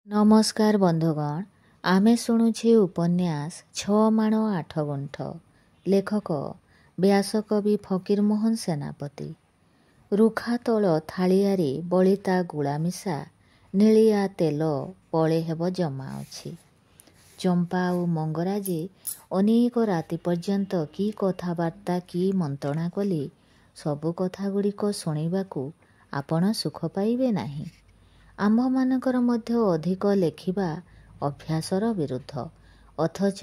ନମସ୍କାର ବନ୍ଧୁଗଣ, ଆମେ ଶୁଣୁଛେ ଉପନ୍ୟାସ ଛଅ ମାଣ ଆଠ ଗୁଣ୍ଠ। ଲେଖକ ବ୍ୟାସକବି ଫକୀରମୋହନ ସେନାପତି। ରୁଖାତଳ ଥାଳିଆରେ ବଳିତା ଗୁଳା ମିଶା ନେଳିଆ ତେଲ ପଳେ ହେବ ଜମା ଅଛି। ଚମ୍ପା ଆଉ ମଙ୍ଗରାଜେ ଅନେକ ରାତି ପର୍ଯ୍ୟନ୍ତ କି କଥାବାର୍ତ୍ତା କି ମନ୍ତ୍ରଣା କଲେ ସବୁ କଥାଗୁଡ଼ିକ ଶୁଣିବାକୁ ଆପଣ ସୁଖ ପାଇବେ ନାହିଁ। ଆମ୍ଭମାନଙ୍କର ମଧ୍ୟ ଅଧିକ ଲେଖିବା ଅଭ୍ୟାସର ବିରୁଦ୍ଧ, ଅଥଚ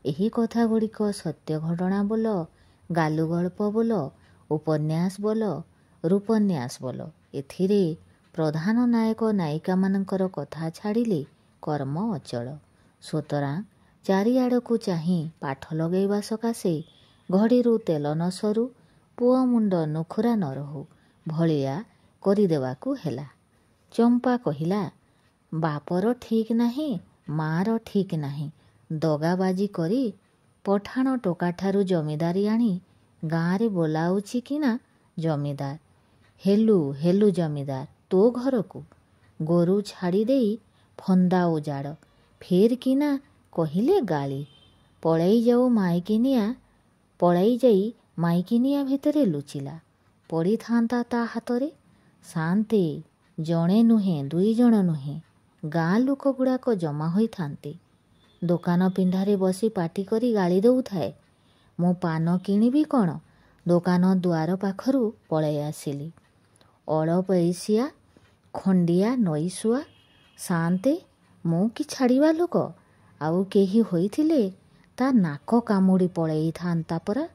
ଏହି କଥାଗୁଡ଼ିକ ସତ୍ୟ ଘଟଣା ବୋଲ, ଗାଲୁଗଳ୍ପ ବୋଲ, ଉପନ୍ୟାସ ବୋଲ, ରୂପନ୍ୟାସ ବୋଲ, ଏଥିରେ ପ୍ରଧାନ ନାୟକ ନାୟିକାମାନଙ୍କର କଥା ଛାଡ଼ିଲେ କର୍ମ ଅଚଳ। ସୁତରାଂ ଚାରିଆଡ଼କୁ ଚାହିଁ ପାଠ ଲଗାଇବା ସକାଶେ ଘଡ଼ିରୁ ତେଲ ନ ସରୁ, ପୁଅ ମୁଣ୍ଡ ନୁଖୁରା ନ ରହୁ ଭଳିଆ କରିଦେବାକୁ ହେଲା। ଚମ୍ପା କହିଲା, ବାପର ଠିକ୍ ନାହିଁ, ମାର ଠିକ୍ ନାହିଁ, ଦଗାବାଜି କରି ପଠାଣ ଟୋକାଠାରୁ ଜମିଦାରୀ ଆଣି ଗାଁରେ ବୋଲାଉଛି କିନା ଜମିଦାର। ହେଲୁ ହେଲୁ ଜମିଦାର ତୋ ଘରକୁ। ଗୋରୁ ଛାଡ଼ି ଦେଇ ଫନ୍ଦା ଉଜାଡ଼, ଫେର କିନା କହିଲେ ଗାଳି। ପଳାଇ ଯାଇ ମାଇକିନିଆ ଭିତରେ ଲୁଚିଲା। ପଡ଼ିଥାନ୍ତା ତା ହାତରେ। ସାନ୍ତେ ଜଣେ ନୁହେଁ, ଦୁଇ ଜଣ ନୁହେଁ, ଗାଁ ଲୋକଗୁଡ଼ାକ ଜମା ହୋଇଥାନ୍ତି। ଦୋକାନ ପିଣ୍ଡାରେ ବସି ପାଟି କରି ଗାଳି ଦେଉଥାଏ। ମୁଁ ପାନ କିଣିବି କ'ଣ, ଦୋକାନ ଦୁଆର ପାଖରୁ ପଳାଇ ଆସିଲି। ଅଳପଇସିଆ ଖଣ୍ଡିଆ ନଈଶୁଆ, ସାନ୍ତେ ମୁଁ କି ଛାଡ଼ିବା ଲୋକ। ଆଉ କେହି ହୋଇଥିଲେ ତା ନାକ କାମୁଡ଼ି ପଳାଇଥାନ୍ତା ପରା।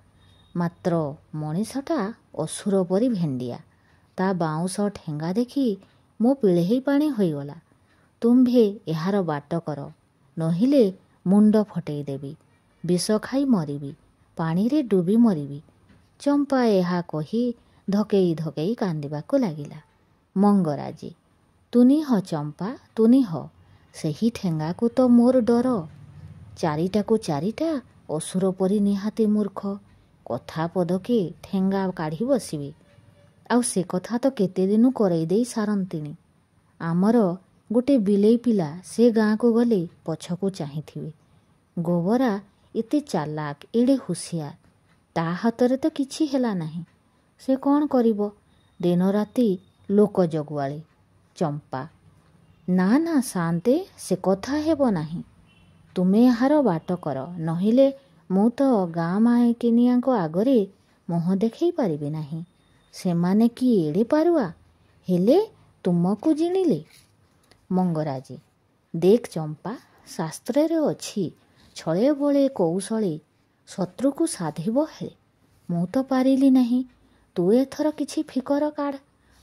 ମାତ୍ର ମଣିଷଟା ଅସୁର ପରି ଭେଣ୍ଡିଆ। ତା ବାଉଁଶ ଠେଙ୍ଗା ଦେଖି ମୋ ପିଳେହି ପାଣି ହୋଇଗଲା। ତୁମ୍ଭେ ଏହାର ବାଟ କର, ନୋହିଲେ ମୁଣ୍ଡ ଫଟେଇ ଦେବି, ବିଷ ଖାଇ ମରିବି, ପାଣିରେ ଡୁବି ମରିବି। ଚମ୍ପା ଏହା କହି ଧକେଇ ଧକେଇ କାନ୍ଦିବାକୁ ଲାଗିଲା। ମଙ୍ଗରାଜେ, ତୁନିହ ଚମ୍ପା ତୁନିହ, ସେହି ଠେଙ୍ଗାକୁ ତ ମୋର ଡର। ଚାରିଟାକୁ ଚାରିଟା ଅସୁର ପରି ନିହାତି ମୂର୍ଖ। କଥା ପଦକେ ଠେଙ୍ଗା କାଢ଼ି ବସିବେ। ଆଉ ସେ କଥା ତ କେତେଦିନୁ କରେଇ ଦେଇ ସାରନ୍ତିଣି। ଆମର ଗୋଟେ ବିଲେଇ ପିଲା ସେ ଗାଁକୁ ଗଲେ ପଛକୁ ଚାହିଁଥିବେ। ଗୋବରା ଏତେ ଚାଲାକ, ଏଡ଼େ ହୁସିଆର, ତା ହାତରେ ତ କିଛି ହେଲା ନାହିଁ। ସେ କ'ଣ କରିବ, ଦିନ ରାତି ଲୋକ ଜଗୁଆଳି। ଚମ୍ପା, ନା ନା ସାନ୍ତେ, ସେ କଥା ହେବ ନାହିଁ। ତୁମେ ଏହାର ବାଟ କର, ନୋହିଲେ ମୁଁ ତ ଗାଁ ମାଇକିନିଆଙ୍କ ଆଗରେ ମୁହଁ ଦେଖେଇ ପାରିବି ନାହିଁ। ସେମାନେ କି ଏଡ଼େ ପାରୁଆ, ହେଲେ ତୁମକୁ ଜିଣିଲେ। ମଙ୍ଗରାଜେ, ଦେଖ ଚମ୍ପା, ଶାସ୍ତ୍ରରେ ଅଛି, ଛଳେ ବଳେ କୌଶଳେ ଶତ୍ରୁକୁ ସାଧିବ ହେଳେ। ମୁଁ ତ ପାରିଲି ନାହିଁ। ତୁ ଏଥର କିଛି ଫିକର କାଢ଼।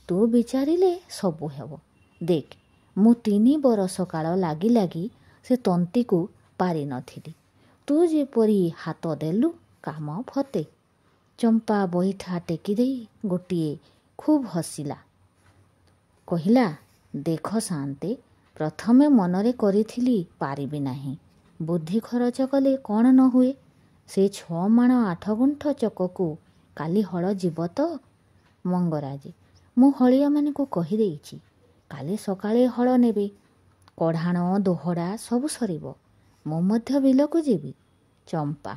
ତୁ ବିଚାରିଲେ ସବୁ ହେବ। ଦେଖ, ମୁଁ 3 ବରଷ କାଳ ଲାଗି ଲାଗି ସେ ତନ୍ତୀକୁ ପାରିନଥିଲି। ତୁ ଯେପରି ହାତ ଦେଲୁ, କାମ ଫତେ। ଚମ୍ପା ବଇଠା ଟେକିଦେଇ ଗୋଟିଏ ଖୁବ୍ ହସିଲା। କହିଲା, ଦେଖ ସାନ୍ତେ, ପ୍ରଥମେ ମନରେ କରିଥିଲି ପାରିବି ନାହିଁ। ବୁଦ୍ଧି ଖରଚ କଲେ କ'ଣ ନ ହୁଏ। ସେ 6 ମାଣ 8 ଗୁଣ୍ଠ ଚକକୁ କାଲି ହଳ ଯିବ ତ? ମଙ୍ଗରାଜେ, ମୁଁ ହଳିଆମାନଙ୍କୁ କହିଦେଇଛି, କାଲି ସକାଳେ ହଳ ନେବେ। କଢ଼ାଣ ଦୋହଡ଼ା ସବୁ ସରିବ। ମୁଁ ମଧ୍ୟ ବିଲକୁ ଯିବି। ଚମ୍ପା,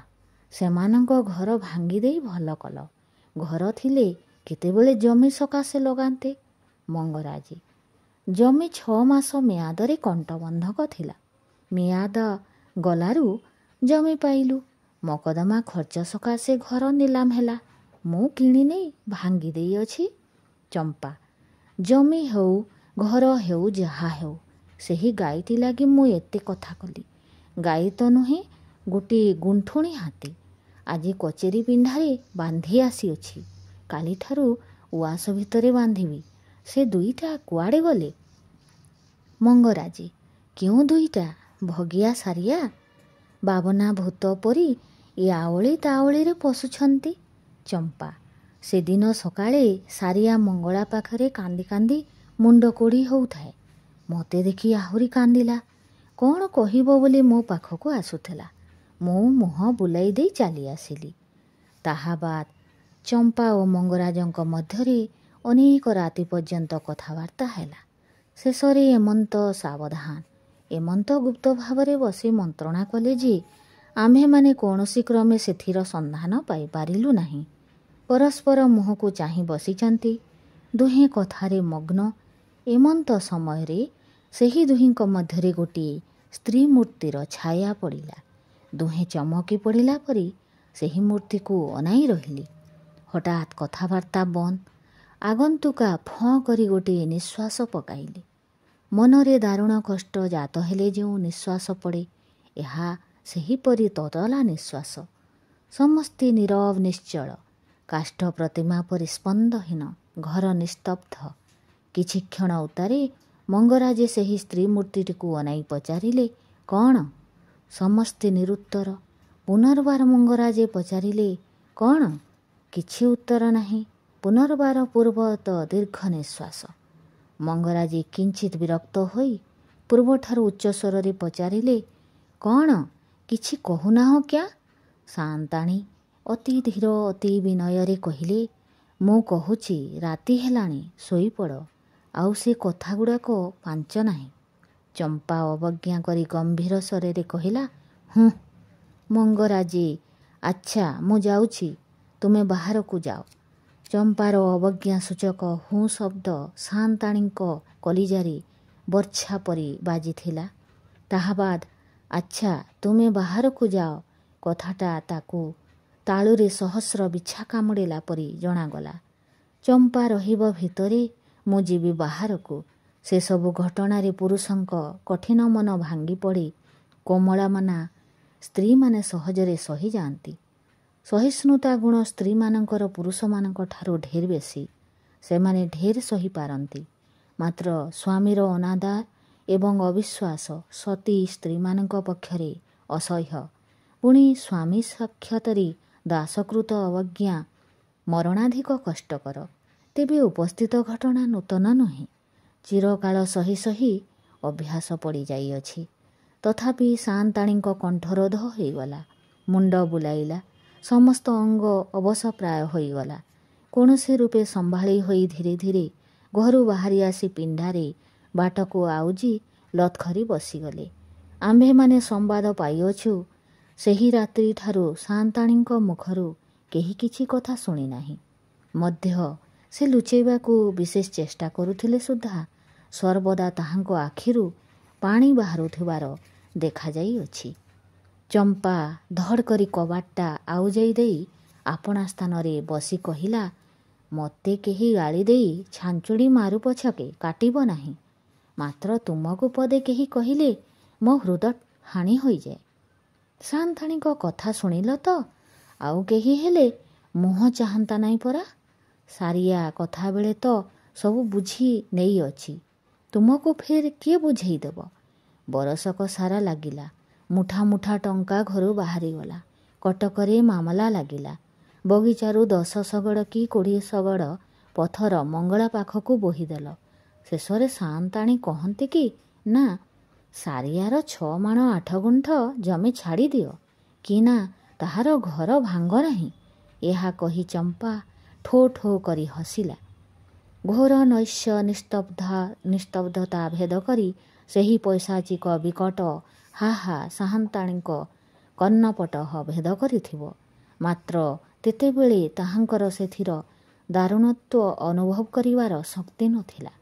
ସେମାନଙ୍କ ଘର ଭାଙ୍ଗିଦେଇ ଭଲ କଲ। ଘର ଥିଲେ କେତେବେଳେ ଜମି ସକାଶେ ଲଗାନ୍ତେ। ମଙ୍ଗରାଜେ, ଜମି 6 ମାସ ମିଆଦରେ କଣ୍ଟବନ୍ଧକ ଥିଲା। ମିଆଦ ଗଲାରୁ ଜମି ପାଇଲୁ। ମକଦ୍ଦମା ଖର୍ଚ୍ଚ ସକାଶେ ଘର ନିଲାମ ହେଲା। ମୁଁ କିଣିନେଇ ଭାଙ୍ଗି ଦେଇଅଛି। ଚମ୍ପା, ଜମି ହେଉ, ଘର ହେଉ, ଯାହା ହେଉ, ସେହି ଗାଈଟି ଲାଗି ମୁଁ ଏତେ କଥା କଲି। ଗାଈ ତ ନୁହେଁ, ଗୋଟିଏ ଗୁଣ୍ଠୁଣି ହାତୀ। ଆଜି କଚେରୀ ପିଣ୍ଡାରେ ବାନ୍ଧି ଆସିଅଛି। କାଲିଠାରୁ ଉଆସ ଭିତରେ ବାନ୍ଧିବି। ସେ 2ଟା କୁଆଡ଼େ ଗଲେ? ମଙ୍ଗରାଜେ, କେଉଁ 2ଟା? ଭଗିଆ ସାରିଆ, ବାବନା ଭୂତ ପରି ୟାଓଳି ତାଓଳିରେ ପଶୁଛନ୍ତି। ଚମ୍ପା, ସେଦିନ ସକାଳେ ସାରିଆ ମଙ୍ଗଳା ପାଖରେ କାନ୍ଦି କାନ୍ଦି ମୁଣ୍ଡ କୋଡ଼ି ହେଉଥାଏ। ମୋତେ ଦେଖି ଆହୁରି କାନ୍ଦିଲା। କ'ଣ କହିବ ବୋଲି ମୋ ପାଖକୁ ଆସୁଥିଲା। ମୁଁ ମୁହଁ ବୁଲାଇ ଦେଇ ଚାଲି ଆସିଲି। ତାହା ବାଦ୍ ଚମ୍ପା ଓ ମଙ୍ଗରାଜଙ୍କ ମଧ୍ୟରେ ଅନେକ ରାତି ପର୍ଯ୍ୟନ୍ତ କଥାବାର୍ତ୍ତା ହେଲା। ଶେଷରେ ଏମନ୍ତ ସାବଧାନ, ଏମନ୍ତ ଗୁପ୍ତ ଭାବରେ ବସି ମନ୍ତ୍ରଣା କଲେ ଯେ ଆମ୍ଭେମାନେ କୌଣସି କ୍ରମେ ସେଥିର ସନ୍ଧାନ ପାଇପାରିଲୁ ନାହିଁ। ପରସ୍ପର ମୁହଁକୁ ଚାହିଁ ବସିଛନ୍ତି, ଦୁହେଁ କଥାରେ ମଗ୍ନ। ଏମନ୍ତ ସମୟରେ ସେହି ଦୁହିଁଙ୍କ ମଧ୍ୟରେ ଗୋଟିଏ ସ୍ତ୍ରୀ ମୂର୍ତ୍ତିର ଛାୟା ପଡ଼ିଲା। ଦୁହେଁ ଚମକି ପଡ଼ିଲା ପରି ସେହି ମୂର୍ତ୍ତିକୁ ଅନାଇ ରହିଲେ। ହଠାତ୍ କଥାବାର୍ତ୍ତା ବନ୍ଦ। ଆଗନ୍ତୁକା ଫଁ କରି ଗୋଟିଏ ନିଶ୍ୱାସ ପକାଇଲେ। ମନରେ ଦାରୁଣ କଷ୍ଟ ଜାତ ହେଲେ ଯେଉଁ ନିଶ୍ୱାସ ପଡ଼େ, ଏହା ସେହିପରି ତତଲା ନିଶ୍ୱାସ। ସମସ୍ତେ ନୀରବ ନିଶ୍ଚଳ, କାଷ୍ଠ ପ୍ରତିମା ପରି ସ୍ପନ୍ଦହୀନ। ଘର ନିସ୍ତବ୍ଧ। କିଛି କ୍ଷଣ ଉତ୍ତାରେ ମଙ୍ଗରାଜେ ସେହି ସ୍ତ୍ରୀ ମୂର୍ତ୍ତିଟିକୁ ଅନାଇ ପଚାରିଲେ, କ'ଣ? ସମସ୍ତେ ନିରୁତ୍ତର। ପୁନର୍ବାର ମଙ୍ଗରାଜେ ପଚାରିଲେ, କ'ଣ? କିଛି ଉତ୍ତର ନାହିଁ। ପୁନର୍ବାର ପୂର୍ବତ ଦୀର୍ଘ ନିଶ୍ୱାସ। ମଙ୍ଗରାଜେ କିଞ୍ଚିତ୍ ବିରକ୍ତ ହୋଇ ପୂର୍ବଠାରୁ ଉଚ୍ଚ ସ୍ୱରରେ ପଚାରିଲେ, କ'ଣ? କିଛି କହୁନାହଁ କ୍ୟା? ସାଆନ୍ତାଣୀ ଅତି ଧୀର ଅତି ବିନୟରେ କହିଲେ, ମୁଁ କହୁଛି, ରାତି ହେଲାଣି, ଶୋଇପଡ଼। ଆଉ ସେ କଥାଗୁଡ଼ାକ ପାଞ୍ଚ ନାହିଁ। ଚମ୍ପା ଅବଜ୍ଞା କରି ଗମ୍ଭୀର ସ୍ୱରରେ କହିଲା, ହୁଁ। ମଙ୍ଗରାଜେ, ଆଚ୍ଛା, ମୁଁ ଯାଉଛି, ତୁମେ ବାହାରକୁ ଯାଅ। ଚମ୍ପାର ଅବଜ୍ଞା ସୂଚକ ହୁଁ ଶବ୍ଦ ସାଆନ୍ତାଣୀଙ୍କ କଲିଜାରେ ବର୍ଚ୍ଛା ପରି ବାଜିଥିଲା। ତାହା ବାଦ ଆଚ୍ଛା, ତୁମେ ବାହାରକୁ ଯାଅ କଥାଟା ତାକୁ ତାଳୁରେ ସହସ୍ର ବିଛା କାମୁଡ଼ିଲା ପରି ଜଣାଗଲା। ଚମ୍ପା ରହିବ ଭିତରେ, ମୁଁ ଯିବି ବାହାରକୁ। ସେସବୁ ଘଟଣାରେ ପୁରୁଷଙ୍କ କଠିନ ମନ ଭାଙ୍ଗି ପଡ଼େ। କୋମଳମନା ସ୍ତ୍ରୀମାନେ ସହଜରେ ସହିଯାଆନ୍ତି। ସହିଷ୍ଣୁତା ଗୁଣ ସ୍ତ୍ରୀମାନଙ୍କର ପୁରୁଷମାନଙ୍କ ଠାରୁ ଢେର ବେଶୀ। ସେମାନେ ଢେର ସହିପାରନ୍ତି। ମାତ୍ର ସ୍ୱାମୀର ଅନାଦର ଏବଂ ଅବିଶ୍ୱାସ ସତୀ ସ୍ତ୍ରୀମାନଙ୍କ ପକ୍ଷରେ ଅସହ୍ୟ। ପୁଣି ସ୍ୱାମୀ ସାକ୍ଷାତରେ ଦାସକୃତ ଅବଜ୍ଞା ମରଣାଧିକ କଷ୍ଟକର। ତେବେ ଉପସ୍ଥିତ ଘଟଣା ନୂତନ ନୁହେଁ। ଚିରକାଳ ସହି ସହି ଅଭ୍ୟାସ ପଡ଼ିଯାଇଅଛି। ତଥାପି ସାଆନ୍ତାଣୀଙ୍କ କଣ୍ଠରୋଧ ହୋଇଗଲା। ମୁଣ୍ଡ ବୁଲାଇଲା। ସମସ୍ତ ଅଙ୍ଗ ଅବଶପ୍ରାୟ ହୋଇଗଲା। କୌଣସି ରୂପେ ସମ୍ଭାଳି ହୋଇ ଧୀରେ ଧୀରେ ଘରୁ ବାହାରି ଆସି ପିଣ୍ଡାରେ ବାଟକୁ ଆଉଜି ଲଥ୍କରି ବସିଗଲେ। ଆମ୍ଭେମାନେ ସମ୍ବାଦ ପାଇଅଛୁ, ସେହି ରାତ୍ରିଠାରୁ ସାଆନ୍ତାଣୀଙ୍କ ମୁଖରୁ କେହି କିଛି କଥା ଶୁଣିନାହିଁ। ମଧ୍ୟ ସେ ଲୁଚେଇବାକୁ ବିଶେଷ ଚେଷ୍ଟା କରୁଥିଲେ ସୁଦ୍ଧା ସର୍ବଦା ତାହାଙ୍କ ଆଖିରୁ ପାଣି ବାହାରୁଥିବାର ଦେଖାଯାଇଅଛି। ଚମ୍ପା ଧଡ଼ କରି କବାଟଟା ଆଉଜାଇ ଦେଇ ଆପଣା ସ୍ଥାନରେ ବସି କହିଲା, ମୋତେ କେହି ଗାଳି ଦେଇ ଛାଞ୍ଚୁଡ଼ି ମାରୁ ପଛକେ କାଟିବ ନାହିଁ। ମାତ୍ର ତୁମକୁ ପଦେ କେହି କହିଲେ ମୋ ହୃଦୟ ହାଣି ହୋଇଯାଏ। ସାଆନ୍ତାଣୀଙ୍କ କଥା ଶୁଣିଲ ତ? ଆଉ କେହି ହେଲେ ମୁହଁ ଚାହାନ୍ତା ନାହିଁ ପରା। ସାରିଆ କଥାବେଳେ ତ ସବୁ ବୁଝି ନେଇଅଛି। ତୁମକୁ ଫେର କିଏ ବୁଝେଇଦେବ? ବରଷକ ସାରା ଲାଗିଲା। ମୁଠା ମୁଠା ଟଙ୍କା ଘରୁ ବାହାରିଗଲା। କଟକରେ ମାମଲା ଲାଗିଲା। ବଗିଚାରୁ 10 ଶଗଡ଼ କି 20 ଶଗଡ଼ ପଥର ମଙ୍ଗଳା ପାଖକୁ ବୋହିଦେଲ। ଶେଷରେ ସାଆନ୍ତାଣୀ କହନ୍ତି ନା, ସାରିଆର 6 ମାଣ 8 ଗୁଣ୍ଠ ଜମି ଛାଡ଼ିଦିଅ, କି ନା ତାହାର ଘର ଭାଙ୍ଗ ନାହିଁ। ଏହା କହି ଚମ୍ପା ଠୋ ଠୋ କରି ହସିଲା। ଘୋର ନୈଶ ନିସ୍ତବ୍ଧତା ଭେଦ କରି ସେହି ପୈଶାଚିକ ବିକଟ ହା ସାଆନ୍ତାଣୀଙ୍କ କର୍ଣ୍ଣପଟହ ଭେଦ କରିଥିବ। ମାତ୍ର ତେତେବେଳେ ତାହାଙ୍କର ସେଥିର ଦାରୁଣତ୍ୱ ଅନୁଭବ କରିବାର ଶକ୍ତି ନଥିଲା।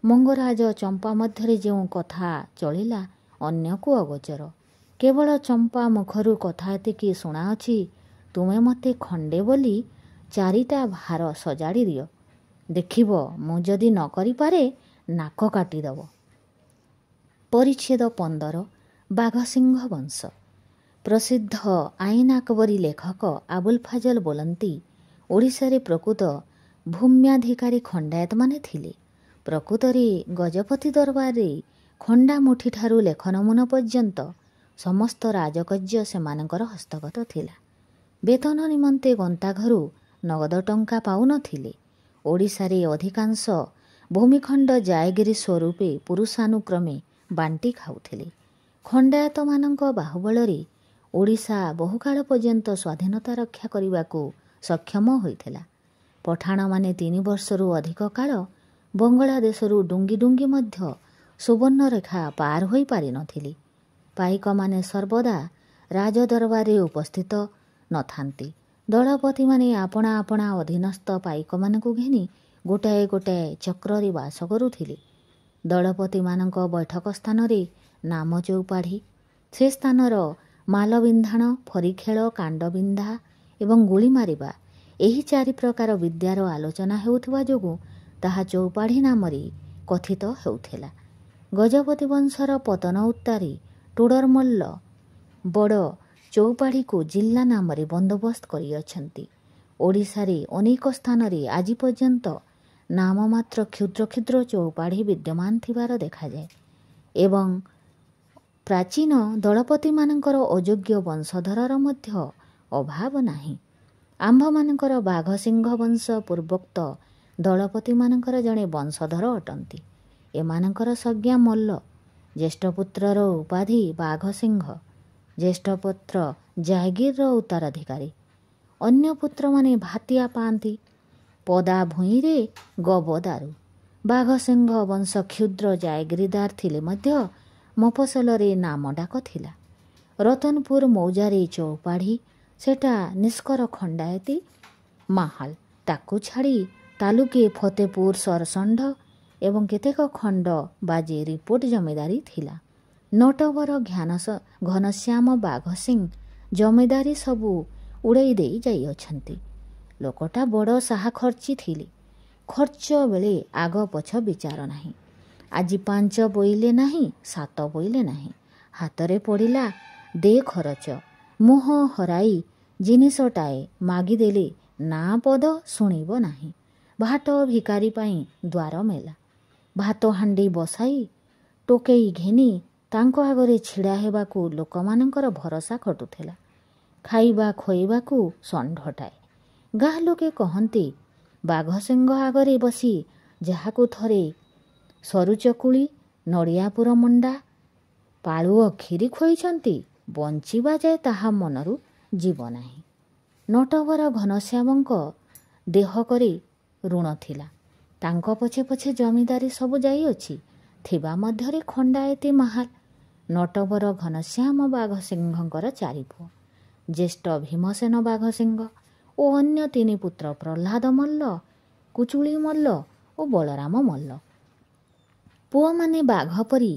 ମଙ୍ଗରାଜ ଚମ୍ପା ମଧ୍ୟରେ ଯେଉଁ କଥା ଚଳିଲା ଅନ୍ୟକୁ ଅଗୋଚର। କେବଳ ଚମ୍ପା ମୁଖରୁ କଥା ଏତିକି ଶୁଣାଅଛି, ତୁମେ ମୋତେ ଖଣ୍ଡେ ବୋଲି 4ଟା ଭାର ସଜାଡ଼ି ଦିଅ। ଦେଖିବ, ମୁଁ ଯଦି ନ କରିପାରେ ନାକ କାଟିଦେବ। ପରିଚ୍ଛେଦ 15 ବାଘସିଂହ ବଂଶ। ପ୍ରସିଦ୍ଧ ଆଇନ ଆକବରୀ ଲେଖକ ଆବୁଲ ଫଜଲ ବୋଲନ୍ତି, ଓଡ଼ିଶାରେ ପ୍ରକୃତ ଭୂମ୍ୟାଧିକାରୀ ଖଣ୍ଡାୟତମାନେ ଥିଲେ। ପ୍ରକୃତରେ ଗଜପତି ଦରବାରରେ ଖଣ୍ଡା ମୁଠିଠାରୁ ଲେଖନମୁନ ପର୍ଯ୍ୟନ୍ତ ସମସ୍ତ ରାଜକର୍ଯ୍ୟ ସେମାନଙ୍କର ହସ୍ତଗତ ଥିଲା। ବେତନ ନିମନ୍ତେ ଗନ୍ତାଘରୁ ନଗଦ ଟଙ୍କା ପାଉନଥିଲେ। ଓଡ଼ିଶାରେ ଅଧିକାଂଶ ଭୂମିଖଣ୍ଡ ଜାୟଗିରି ସ୍ୱରୂପେ ପୁରୁଷାନୁକ୍ରମେ ବାଣ୍ଟି ଖାଉଥିଲେ। ଖଣ୍ଡାୟତମାନଙ୍କ ବାହୁବଳରେ ଓଡ଼ିଶା ବହୁକାଳ ପର୍ଯ୍ୟନ୍ତ ସ୍ୱାଧୀନତା ରକ୍ଷା କରିବାକୁ ସକ୍ଷମ ହୋଇଥିଲା। ପଠାଣମାନେ 3 ବର୍ଷରୁ ଅଧିକ କାଳ ବଙ୍ଗଳା ଦେଶରୁ ଡୁଙ୍ଗି ଡୁଙ୍ଗି ମଧ୍ୟ ସୁବର୍ଣ୍ଣରେଖା ପାର ହୋଇପାରିନଥିଲି। ପାଇକମାନେ ସର୍ବଦା ରାଜଦରବାରରେ ଉପସ୍ଥିତ ନଥାନ୍ତି। ଦଳପତିମାନେ ଆପଣା ଆପଣା ଅଧୀନସ୍ଥ ପାଇକମାନଙ୍କୁ ଘେନି ଗୋଟାଏ ଗୋଟାଏ ଚକ୍ରରେ ବାସ କରୁଥିଲେ। ଦଳପତିମାନଙ୍କ ବୈଠକ ସ୍ଥାନରେ ନାମ ଚଉପାଢ଼ୀ, ସେ ସ୍ଥାନର ମାଲବିନ୍ଧାଣ, ଫରିଖେଳ, କାଣ୍ଡବିନ୍ଧା ଏବଂ ଗୁଳି ମାରିବା, ଏହି 4 ପ୍ରକାର ବିଦ୍ୟାର ଆଲୋଚନା ହେଉଥିବା ଯୋଗୁଁ ତାହା ଚଉପାଢ଼ୀ ନାମରେ କଥିତ ହେଉଥିଲା। ଗଜପତି ବଂଶର ପତନ ଉତ୍ତାରେ ଟୋଡ଼ରମଲ୍ଲ ବଡ଼ ଚଉପାଢ଼ୀକୁ ଜିଲ୍ଲା ନାମରେ ବନ୍ଦୋବସ୍ତ କରିଅଛନ୍ତି। ଓଡ଼ିଶାରେ ଅନେକ ସ୍ଥାନରେ ଆଜି ପର୍ଯ୍ୟନ୍ତ ନାମମାତ୍ର କ୍ଷୁଦ୍ର କ୍ଷୁଦ୍ର ଚଉପାଢ଼ୀ ବିଦ୍ୟମାନ ଥିବାର ଦେଖାଯାଏ ଏବଂ ପ୍ରାଚୀନ ଦଳପତିମାନଙ୍କର ଅଯୋଗ୍ୟ ବଂଶଧରର ମଧ୍ୟ ଅଭାବ ନାହିଁ। ଆମ୍ଭମାନଙ୍କର ବାଘସିଂହ ବଂଶ ପୂର୍ବୋକ୍ତ ଦଳପତିମାନଙ୍କର ଜଣେ ବଂଶଧର ଅଟନ୍ତି। ଏମାନଙ୍କର ସଂଜ୍ଞା ମଲ୍ଲ, ଜ୍ୟେଷ୍ଠପୁତ୍ରର ଉପାଧି ବାଘସିଂହ, ଜ୍ୟେଷ୍ଠପୁତ୍ର ଜାୟଗିରର ଉତ୍ତରାଧିକାରୀ। ଅନ୍ୟ ପୁତ୍ରମାନେ ଭାତିଆ ପାଆନ୍ତି, ପଦା ଭୂଇଁରେ ଗବଦାରୁ। ବାଘସିଂହ ବଂଶ କ୍ଷୁଦ୍ର ଜାୟଗିରିଦାର ଥିଲେ ମଧ୍ୟ ମଫସଲରେ ନାମ ଡାକ ଥିଲା। ରତନପୁର ମୌଜାରେ ଚଉପାଢ଼ୀ, ସେଟା ନିଷ୍କର ଖଣ୍ଡାୟତୀ ମାହାଲ। ତାକୁ ଛାଡ଼ି ତାଲୁକେ ଫତେପୁର ସରଷଣ୍ଢ ଏବଂ କେତେକ ଖଣ୍ଡ ବାଜି ରିପୋର୍ଟ ଜମିଦାରୀ ଥିଲା। ନଟବର ଘନଶ୍ୟାମ ବାଘସିଂ ଜମିଦାରୀ ସବୁ ଉଡ଼େଇ ଦେଇ ଯାଇଅଛନ୍ତି। ଲୋକଟା ବଡ଼ ସାହାଖର୍ଚ୍ଚୀ ଥିଲେ। ଖର୍ଚ୍ଚ ବେଳେ ଆଗ ପଛ ବିଚାର ନାହିଁ। ଆଜି 5 ବୋଇଲେ ନାହିଁ, 7 ବୋଇଲେ ନାହିଁ। ହାତରେ ପଡ଼ିଲା ଦେ ଖରଚ। ମୁହଁ ହରାଇ ଜିନିଷଟାଏ ମାଗିଦେଲେ ନାଁ ପଦ ଶୁଣିବ ନାହିଁ। ଭାଟ ଭିକାରୀ ପାଇଁ ଦ୍ୱାର ମେଲା। ଭାତ ହାଣ୍ଡି ବସାଇ ଟୋକେଇ ଘେନି ତାଙ୍କ ଆଗରେ ଛିଡ଼ା ହେବାକୁ ଲୋକମାନଙ୍କର ଭରସା ଖଟୁଥିଲା। ଖାଇବା ଖୋଇବାକୁ ଷଣ୍ଢଟାଏ। ଗାଁ ଲୋକେ କହନ୍ତି, ବାଘସିଂହ ଆଗରେ ବସି ଯାହାକୁ ଥରେ ସରୁ ଚକୁଳି, ନଡ଼ିଆପୁର ମଣ୍ଡା, ପାଳୁଅ କ୍ଷୀରି ଖୋଇଛନ୍ତି, ବଞ୍ଚିବା ଯାଏ ତାହା ମନରୁ ଯିବ ନାହିଁ। ନଟବର ଘନଶ୍ୟାମଙ୍କ ଦେହ କରି ଋଣ ଥିଲା। ତାଙ୍କ ପଛେ ପଛେ ଜମିଦାରୀ ସବୁ ଯାଇଅଛି। ଥିବା ମଧ୍ୟରେ ଖଣ୍ଡାୟତୀ ମାହାଲ। ନଟବର ଘନଶ୍ୟାମ ବାଘସିଂହଙ୍କର 4 ପୁଅ। ଜ୍ୟେଷ୍ଠ ଭୀମସେନ ବାଘସିଂହ ଓ ଅନ୍ୟ 3 ପୁତ୍ର ପ୍ରହ୍ଲାଦ ମଲ୍ଲ, କୁଚୁଳି ମଲ୍ଲ ଓ ବଳରାମ ମଲ୍ଲ। ପୁଅମାନେ ବାଘ ପରି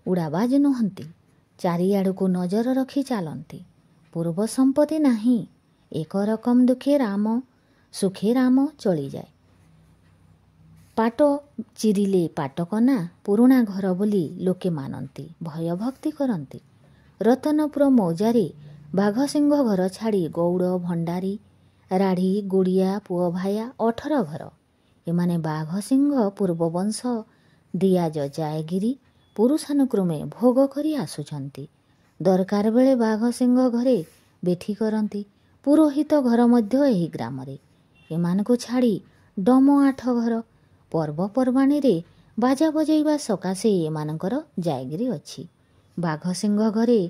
ଉଡ଼ାବାଜ ନୁହନ୍ତି। ଚାରିଆଡ଼କୁ ନଜର ରଖି ଚାଲନ୍ତି। ପୂର୍ବ ସମ୍ପତ୍ତି ନାହିଁ। ଏକ ରକମ ଦୁଃଖେ ରାମ ସୁଖେ ରାମ ଚଳିଯାଏ। ପାଟ ଚିରିଲେ ପାଟକନା ପୁରୁଣା ଘର ବୋଲି ଲୋକେ ମାନନ୍ତି, ଭୟଭକ୍ତି କରନ୍ତି। ରତନପୁର ମୌଜାରେ ବାଘସିଂହ ଘର ଛାଡ଼ି ଗୌଡ଼, ଭଣ୍ଡାରୀ, ରାଢ଼ୀ, ଗୁଡ଼ିଆ, ପୁଅଭାୟା 18 ଘର। ଏମାନେ ବାଘସିଂହ ପୂର୍ବବଂଶ ଦିଆଜ ଜାୟଗିରି ପୁରୁଷାନୁକ୍ରମେ ଭୋଗ କରି ଆସୁଛନ୍ତି। ଦରକାର ବେଳେ ବାଘସିଂହ ଘରେ ବେଠି କରନ୍ତି। ପୁରୋହିତ ଘର ମଧ୍ୟ ଏହି ଗ୍ରାମରେ। ଏମାନଙ୍କୁ ଛାଡ଼ି ଡମ 8 ଘର। ପର୍ବପର୍ବାଣୀରେ ବାଜା ବଜାଇବା ସକାଶେ ଏମାନଙ୍କର ଜାୟଗିରି ଅଛି। ବାଘସିଂହ ଘରେ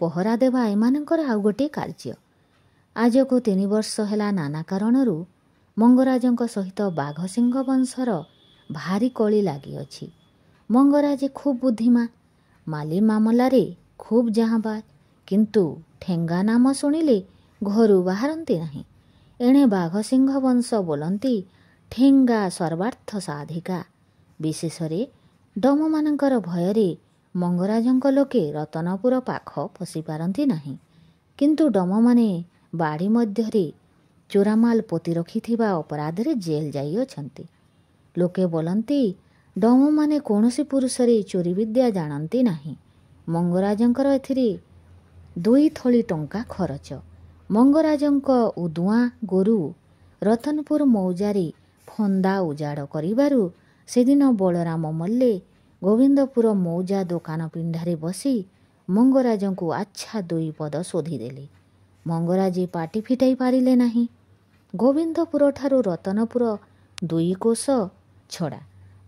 ପହରା ଦେବା ଏମାନଙ୍କର ଆଉ ଗୋଟିଏ କାର୍ଯ୍ୟ। ଆଜକୁ 3 ବର୍ଷ ହେଲା ନାନା କାରଣରୁ ମଙ୍ଗରାଜଙ୍କ ସହିତ ବାଘସିଂହ ବଂଶର ଭାରି କଳି ଲାଗିଅଛି। ମଙ୍ଗରାଜେ ଖୁବ୍ ବୁଦ୍ଧିମାନ, ମାଲି ମାମଲାରେ ଖୁବ୍ ଜାହାଁବାଜ, କିନ୍ତୁ ଠେଙ୍ଗା ନାମ ଶୁଣିଲେ ଘରୁ ବାହାରନ୍ତି ନାହିଁ। ଏଣେ ବାଘସିଂହ ବଂଶ ବୋଲନ୍ତି ଠେଙ୍ଗା ସର୍ବାର୍ଥ ସାଧିକା। ବିଶେଷରେ ଡମମାନଙ୍କର ଭୟରେ ମଙ୍ଗରାଜଙ୍କ ଲୋକେ ରତନପୁର ପାଖ ପଶିପାରନ୍ତି ନାହିଁ। କିନ୍ତୁ ଡମମାନେ ବାଡ଼ି ମଧ୍ୟରେ ଚୋରାମାଲ ପୋତି ରଖିଥିବା ଅପରାଧରେ ଜେଲ୍ ଯାଇଅଛନ୍ତି। ଲୋକେ ବୋଲନ୍ତି ଡମମାନେ କୌଣସି ପୁରୁଷରେ ଚୋରି ବିଦ୍ୟା ଜାଣନ୍ତି ନାହିଁ। ମଙ୍ଗରାଜଙ୍କର ଏଥିରେ 2 ଥଳି ଟଙ୍କା ଖରଚ। ମଙ୍ଗରାଜଙ୍କ ଉଦୁଆଁ ଗୋରୁ ରତନପୁର ମୌଜାରେ ଫନ୍ଦା ଉଜାଡ଼ କରିବାରୁ ସେଦିନ ବଳରାମ ମଲ୍ଲେ ଗୋବିନ୍ଦପୁର ମୌଜା ଦୋକାନ ପିଣ୍ଡାରେ ବସି ମଙ୍ଗରାଜଙ୍କୁ ଆଚ୍ଛା 2 ପଦ ଶୋଧିଦେଲେ। ମଙ୍ଗରାଜେ ପାଟି ଫିଟାଇ ପାରିଲେ ନାହିଁ। ଗୋବିନ୍ଦପୁରଠାରୁ ରତନପୁର 2 କୋଶ ଛଡ଼ା,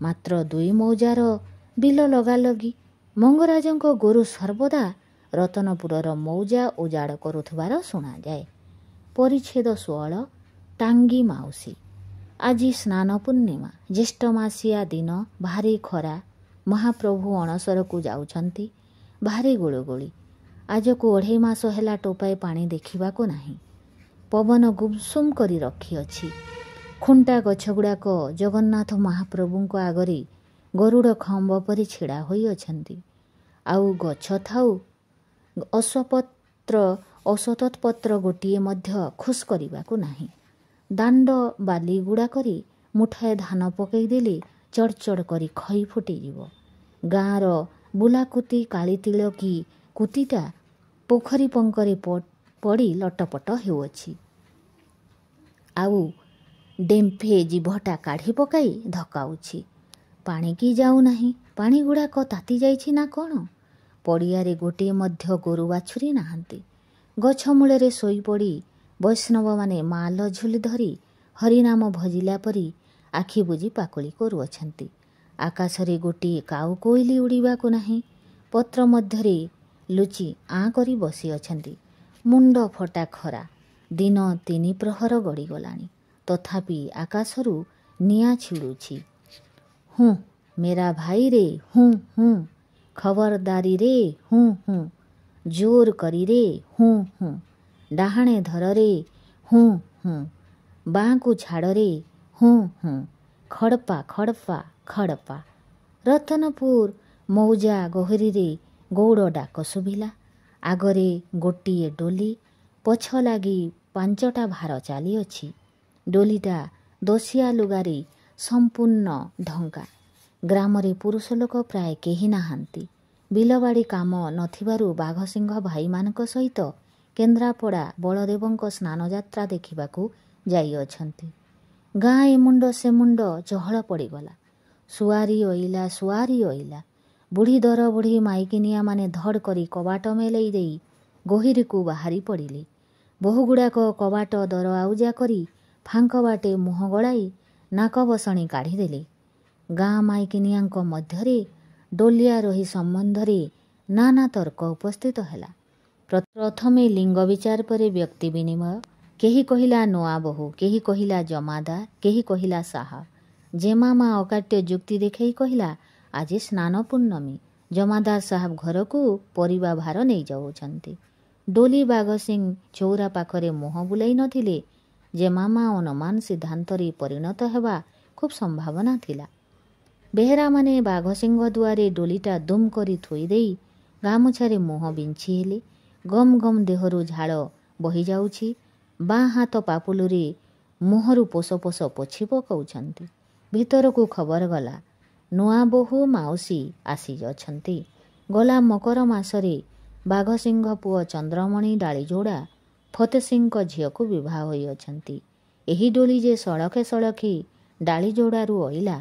ମାତ୍ର 2 ମୌଜାର ବିଲ ଲଗାଲଗି। ମଙ୍ଗରାଜଙ୍କ ଗୋରୁ ସର୍ବଦା ରତନପୁରର ମୌଜା ଉଜାଡ଼ କରୁଥିବାର ଶୁଣାଯାଏ। ପରିଚ୍ଛେଦ 16 ଟାଙ୍ଗି ମାଉସୀ। ଆଜି ସ୍ନାନ ପୂର୍ଣ୍ଣିମା। ଜ୍ୟେଷ୍ଠ ମାସିଆ ଦିନ। ଭାରି ଖରା। ମହାପ୍ରଭୁ ଅଣସରକୁ ଯାଉଛନ୍ତି। ଭାରି ଗୁଳୁଗୁଳି। ଆଜକୁ 2.5 ମାସ ହେଲା ଟୋପାଏ ପାଣି ଦେଖିବାକୁ ନାହିଁ। ପବନ ଗୁମସୁମ୍ କରି ରଖିଅଛି। ଖୁଣ୍ଟା ଗଛଗୁଡ଼ାକ ଜଗନ୍ନାଥ ମହାପ୍ରଭୁଙ୍କ ଆଗରେ ଗରୁଡ଼ ଖମ୍ବ ପରି ଛିଡ଼ା ହୋଇଅଛନ୍ତି। ଆଉ ଗଛ ଥାଉ ଅଶ୍ୱତତ୍ପତ୍ର ଗୋଟିଏ ମଧ୍ୟ ଖୁସ୍ କରିବାକୁ ନାହିଁ। ଦାଣ୍ଡ ବାଲିଗୁଡ଼ାକରେ ମୁଠାଏ ଧାନ ପକାଇଦେଲେ ଚଡ଼ଚଡ଼ କରି ଖଇ ଫୁଟିଯିବ। ଗାଁର ବୁଲାକୁତି କାଳିତିଳ କି କୁତିଟା ପୋଖରୀ ପଙ୍କରେ ପଡ଼ି ଲଟପଟ ହେଉଅଛି। ଆଉ ଡେମ୍ଫେ ଜିଭଟା କାଢ଼ି ପକାଇ ଧକାଉଛି। ପାଣିକି ଯାଉନାହିଁ। ପାଣିଗୁଡ଼ାକ ତାତି ଯାଇଛି ନା କ'ଣ? ପଡ଼ିଆରେ ଗୋଟିଏ ମଧ୍ୟ ଗୋରୁ ବାଛୁରୀ ନାହାନ୍ତି। ଗଛ ମୂଳରେ ଶୋଇପଡ଼ି ବୈଷ୍ଣବମାନେ ମାଲ ଝୁଲି ଧରି ହରିନାମ ଭଜିଲା ପରି ଆଖି ବୁଜି ପାକୁଳି କରୁଅଛନ୍ତି। ଆକାଶରେ ଗୋଟିଏ କାଉ କୋଇଲି ଉଡ଼ିବାକୁ ନାହିଁ। ପତ୍ର ମଧ୍ୟରେ ଲୁଚି ଆଁ କରି ବସିଅଛନ୍ତି। ମୁଣ୍ଡ ଫଟା ଖରା। ଦିନ 3 ପ୍ରହର ଗଡ଼ିଗଲାଣି। ତଥାପି ଆକାଶରୁ ନିଆଁ ଛିଡ଼ୁଛି। ହୁଁ ମେରା ଭାଇ ରେ, ହୁଁ ହୁଁ, ଖବରଦାରୀ ରେ, ହୁଁ ହୁଁ, ଜୋର କରି ରେ, ହୁଁ ହୁଁ, ଡାହାଣେ ଧରରେ, ହୁଁ ହୁଁ, ବାଁକୁ ଛାଡ଼ରେ, ହୁଁ ହୁଁ, ଖଡ଼ପା ଖଡ଼ପା ଖଡ଼ପା। ରତନପୁର ମୌଜା ଗହୀରରେ ଗଉଡ଼ ଡାକ ଶୁଭିଲା। ଆଗରେ ଗୋଟିଏ ଡୋଲି, ପଛ ଲାଗି 5ଟା ଭାର ଚାଲିଅଛି। ଡୋଲିଟା ଦଶିଆ ଲୁଗାରେ ସମ୍ପୂର୍ଣ୍ଣ ଢଙ୍କା। ଗ୍ରାମରେ ପୁରୁଷ ଲୋକ ପ୍ରାୟ କେହି ନାହାନ୍ତି। ବିଲବାଡ଼ି କାମ ନଥିବାରୁ ବାଘସିଂହ ଭାଇମାନଙ୍କ ସହିତ କେନ୍ଦ୍ରାପଡ଼ା ବଳଦେବଙ୍କ ସ୍ନାନଯାତ୍ରା ଦେଖିବାକୁ ଯାଇଅଛନ୍ତି। ଗାଁ ଏ ମୁଣ୍ଡ ସେ ମୁଣ୍ଡ ଚହଳ ପଡ଼ିଗଲା। ସୁଆରୀ ଅଇଲା, ସୁଆରୀ ଅଇଲା। ବୁଢ଼ୀ ଦର ବୁଢ଼ୀ ମାଇକିନିଆମାନେ ଧଡ଼ କରି କବାଟ ମେଲେଇ ଦେଇ ଗହୀରକୁ ବାହାରି ପଡ଼ିଲେ। ବହୁଗୁଡ଼ାକ କବାଟ ଦର ଆଉଜା କରି ଫାଙ୍କ ବାଟେ ମୁହଁ ଗଳାଇ ନାକ ବସଣି କାଢ଼ିଦେଲେ। ଗାଁ ମାଇକିନିଆଙ୍କ ମଧ୍ୟରେ ଡୋଲିଆ ରହି ସମ୍ବନ୍ଧରେ ନାନା ତର୍କ ଉପସ୍ଥିତ ହେଲା। ପ୍ରଥମେ ଲିଙ୍ଗ ବିଚାର ପରେ ବ୍ୟକ୍ତି ବିନିମୟ। କେହି କହିଲା ନୂଆ ବୋହୂ, କେହି କହିଲା ଜମାଦାର, କେହି କହିଲା ସାହା। ଜେମାମା ଅକାଟ୍ୟ ଯୁକ୍ତି ଦେଖାଇ କହିଲା, ଆଜି ସ୍ନାନ ପୂର୍ଣ୍ଣମୀ, ଜମାଦାର ସାହେବ ଘରକୁ ପରିବା ଭାର ନେଇ ଯାଉଛନ୍ତି। ଡୋଲି ବାଘସିଂ ଚଉରା ପାଖରେ ମୁହଁ ବୁଲାଇ ନଥିଲେ। ଜେମାମା ଅନୁମାନ ସିଦ୍ଧାନ୍ତରେ ପରିଣତ ହେବା ଖୁବ୍ ସମ୍ଭାବନା ଥିଲା। ବେହେରାମାନେ ବାଘସିଂହ ଦୁଆରେ ଡୋଲିଟା ଦୁମ୍ କରି ଥୋଇଦେଇ ଗାମୁଛାରେ ମୁହଁ ବିଞ୍ଚି ହେଲେ। ଗମ୍ ଗମ୍ ଦେହରୁ ଝାଳ ବହିଯାଉଛି। ବାଁ ହାତ ପାପୁଲରେ ମୁହଁରୁ ପୋଷ ପୋଷ ପୋଛି ପକାଉଛନ୍ତି। ଭିତରକୁ ଖବର ଗଲା, ନୂଆ ବୋହୂ ମାଉସୀ ଆସିଅଛନ୍ତି। ଗଲା ମକର ମାସରେ ବାଘସିଂହ ପୁଅ ଚନ୍ଦ୍ରମଣି ଡାଳିଯୋଡ଼ା ଫତେସିଂଙ୍କ ଝିଅକୁ ବିବାହ ହୋଇଅଛନ୍ତି। ଏହି ଡୋଲି ଯେ ସଳଖେ ସଳଖେ ଡାଳିଯୋଡ଼ାରୁ ଅଇଲା,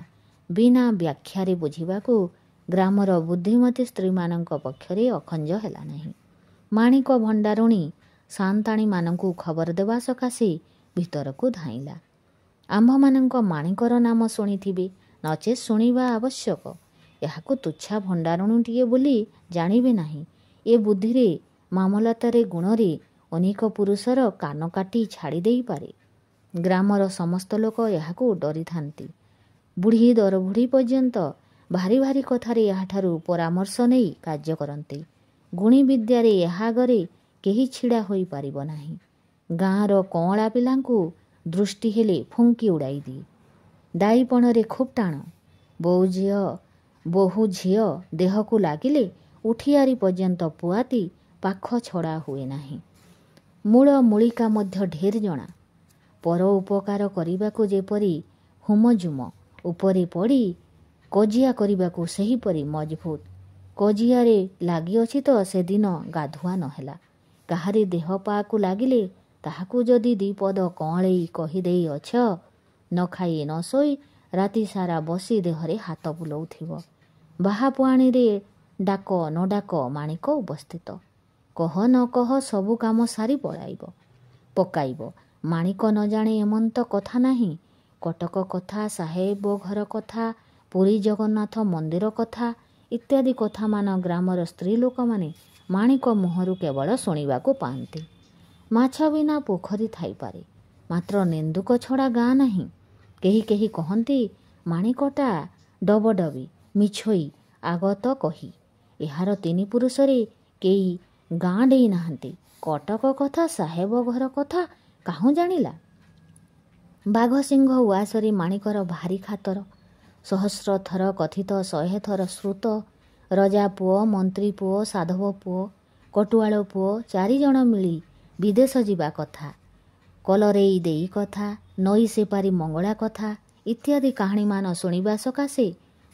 ବିନା ବ୍ୟାଖ୍ୟାରେ ବୁଝିବାକୁ ଗ୍ରାମର ବୁଦ୍ଧିମତୀ ସ୍ତ୍ରୀମାନଙ୍କ ପକ୍ଷରେ ଅଖଞ୍ଜ ହେଲା ନାହିଁ। ମାଣିକ ଭଣ୍ଡାରୁଣୀ ସାନ୍ତାଣୀମାନଙ୍କୁ ଖବର ଦେବା ସକାଶେ ଭିତରକୁ ଧାଇଁଲା। ଆମ୍ଭମାନଙ୍କ ମାଣିକର ନାମ ଶୁଣିଥିବେ, ନଚେତ୍ ଶୁଣିବା ଆବଶ୍ୟକ। ଏହାକୁ ତୁଚ୍ଛା ଭଣ୍ଡାରୁଣୀଟିଏ ବୋଲି ଜାଣିବେ ନାହିଁ। ଏ ବୁଦ୍ଧିରେ, ମାମଲତାରେ, ଗୁଣରେ ଅନେକ ପୁରୁଷର କାନ କାଟି ଛାଡ଼ି ଦେଇପାରେ। ଗ୍ରାମର ସମସ୍ତ ଲୋକ ଏହାକୁ ଡରିଥାନ୍ତି। ବୁଢ଼ୀ ଦରବୁଢ଼ୀ ପର୍ଯ୍ୟନ୍ତ ଭାରି ଭାରି କଥାରେ ଏହାଠାରୁ ପରାମର୍ଶ ନେଇ କାର୍ଯ୍ୟ କରନ୍ତି। ଗୁଣି ବିଦ୍ୟାରେ ଏହା ଆଗରେ କେହି ଛିଡ଼ା ହୋଇପାରିବ ନାହିଁ। ଗାଁର କଅଁଳା ପିଲାଙ୍କୁ ଦୃଷ୍ଟି ହେଲେ ଫୁଙ୍କି ଉଡ଼ାଇ ଦିଏ। ଦାଇପଣରେ ଖୁବ୍ ଟାଣ। ବୋହୂ ଝିଅ ଦେହକୁ ଲାଗିଲେ ଉଠିଆରି ପର୍ଯ୍ୟନ୍ତ ପୁଆତି ପାଖ ଛଡ଼ା ହୁଏ ନାହିଁ। ମୂଳ ମୂଳିକା ମଧ୍ୟ ଢେର ଜଣା। ପର ଉପକାର କରିବାକୁ ଯେପରି ହୁମଜୁମ, ଉପରେ ପଡ଼ି କଜିଆ କରିବାକୁ ସେହିପରି ମଜଭୁତ। କଜିଆରେ ଲାଗିଅଛି ତ ସେଦିନ ଗାଧୁଆ ନହେଲା। କାହାରି ଦେହ ପାକୁ ଲାଗିଲେ ତାହାକୁ ଯଦି 2 ପଦ କଅଁଳେଇ କହିଦେଇଅଛ, ନ ଖାଇ ନ ଶୋଇ ରାତି ସାରା ବସି ଦେହରେ ହାତ ବୁଲଉଥିବ। ବାହାପୁଆଣୀରେ ଡାକ ନ ଡାକ ମାଣିକ ଉପସ୍ଥିତ। କହ ନ କହ ସବୁ କାମ ସାରି ପକାଇବ। ମାଣିକ ନ ଜାଣେ ଏମନ୍ତ କଥା ନାହିଁ। କଟକ କଥା, ସାହେବ ଘର କଥା, ପୁରୀ ଜଗନ୍ନାଥ ମନ୍ଦିର କଥା ଇତ୍ୟାଦି କଥାମାନ ଗ୍ରାମର ସ୍ତ୍ରୀ ଲୋକମାନେ ମାଣିକ ମୁହଁରୁ କେବଳ ଶୁଣିବାକୁ ପାଆନ୍ତି। ମାଛ ବିନା ପୋଖରୀ ଥାଇପାରେ, ମାତ୍ର ନିନ୍ଦୁକ ଛଡ଼ା ଗାଁ ନାହିଁ। କେହି କେହି କହନ୍ତି, ମାଣିକଟା ଡବଡବି, ମିଛୋଇ, ଆଗତ କହି। ଏହାର 3 ପୁରୁଷରେ କେହି ଗାଁ ଡେଇ ନାହାନ୍ତି। କଟକ କଥା, ସାହେବ ଘର କଥା କାହୁଁ ଜାଣିଲା? ବାଘସିଂହ ଉଆସରେ ମାଣିକର ଭାରି ଖାତର। ସହସ୍ର ଥର କଥିତ, 100 ଥର ଶ୍ରୁତ। ରଜା ପୁଅ, ମନ୍ତ୍ରୀ ପୁଅ, ସାଧବ ପୁଅ, କଟୁଆଳ ପୁଅ 4 ଜଣ ମିଳି ବିଦେଶ ଯିବା କଥା, କଲରେଇ ଦେଇ କଥା, ନଈ ସେପାରି ମଙ୍ଗଳା କଥା ଇତ୍ୟାଦି କାହାଣୀମାନ ଶୁଣିବା ସକାଶେ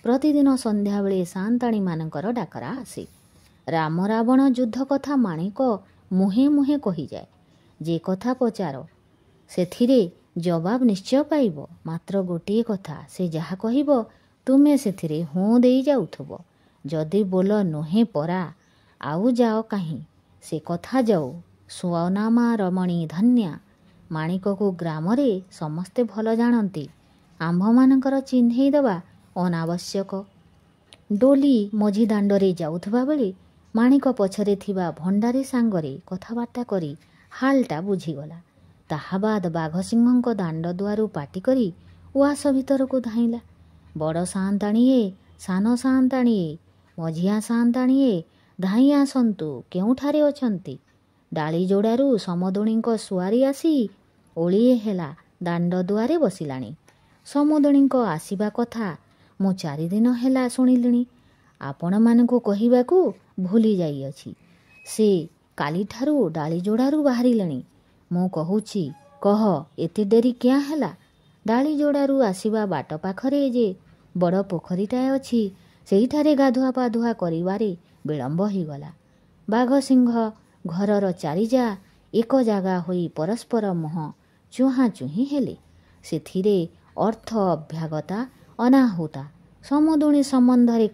ପ୍ରତିଦିନ ସନ୍ଧ୍ୟାବେଳେ ସାନ୍ତାଣୀମାନଙ୍କର ଡାକରା ଆସେ। ରାମ ରାବଣ ଯୁଦ୍ଧ କଥା ମାଣିକ ମୁହେଁ ମୁହେଁ କହିଯାଏ। ଯେ କଥା ପଚାର ସେଥିରେ ଜବାବ ନିଶ୍ଚୟ ପାଇବ। ମାତ୍ର ଗୋଟିଏ କଥା, ସେ ଯାହା କହିବ ତୁମେ ସେଥିରେ ହୁଁ ଦେଇ ଯାଉଥିବ। ଯଦି ବୋଲ ନୁହେଁ ପରା, ଆଉ ଯାଅ କାହିଁ, ସେ କଥା ଯାଉ। ସ୍ୱନାମା ରମଣୀ ଧନ୍ୟା। ମାଣିକକୁ ଗ୍ରାମରେ ସମସ୍ତେ ଭଲ ଜାଣନ୍ତି। ଆମ୍ଭମାନଙ୍କର ଚିହ୍ନେଇ ଦେବା ଅନାବଶ୍ୟକ। ଡୋଲି ମଝି ଦାଣ୍ଡରେ ଯାଉଥିବା ବେଳେ ମାଣିକ ପଛରେ ଥିବା ଭଣ୍ଡାରୀ ସାଙ୍ଗରେ କଥାବାର୍ତ୍ତା କରି ହାଲଟା ବୁଝିଗଲା। ତାହା ବାଦ ବାଘସିଂହଙ୍କ ଦାଣ୍ଡ ଦୁଆରୁ ପାଟି କରି ଉଆସ ଭିତରକୁ ଧାଇଁଲା। ବଡ଼ ସାଆନ୍ତାଣୀଏ, ସାନ ସାଆନ୍ତାଣୀଏ, ମଝିଆ ସାଆନ୍ତାଣୀଏ, ଧାଇଁ ଆସନ୍ତୁ, କେଉଁଠାରେ ଅଛନ୍ତି? ଡାଳି ଯୋଡ଼ାରୁ ସମୁଦୁଣୀଙ୍କ ସୁଆରୀ ଆସି ଓଳିଏ ହେଲା ଦାଣ୍ଡ ଦୁଆରେ ବସିଲାଣି। ସମୁଦୁଣୀଙ୍କ ଆସିବା କଥା ମୁଁ 4 ଦିନ ହେଲା ଶୁଣିଲିଣି। ଆପଣମାନଙ୍କୁ କହିବାକୁ ଭୁଲି ଯାଇଅଛି। ସେ କାଲିଠାରୁ ଡାଳି ଯୋଡ଼ାରୁ ବାହାରିଲେଣି। ମୁଁ କହୁଛି, କହ ଏତେ ଡେରି କିଆଁ ହେଲା? ଡାଳି ଯୋଡ଼ାରୁ ଆସିବା ବାଟ ପାଖରେ ଯେ ବଡ଼ ପୋଖରୀଟାଏ ଅଛି, ସେଇଠାରେ ଗାଧୁଆ ପାଧୁଆ କରିବାରେ ବିଳମ୍ବ ହୋଇଗଲା। ବାଘସିଂହ ଘରର 4 ଯା ଏକ ଜାଗା ହୋଇ ପରସ୍ପର ମୁହଁ ଚୁହାଁ ଚୁହିଁ ହେଲେ। ସେଥିରେ ଅର୍ଥ ଅଭ୍ୟାଗତା ଅନାହୁତା ସମୁଦୁଣୀ ସମ୍ବନ୍ଧରେ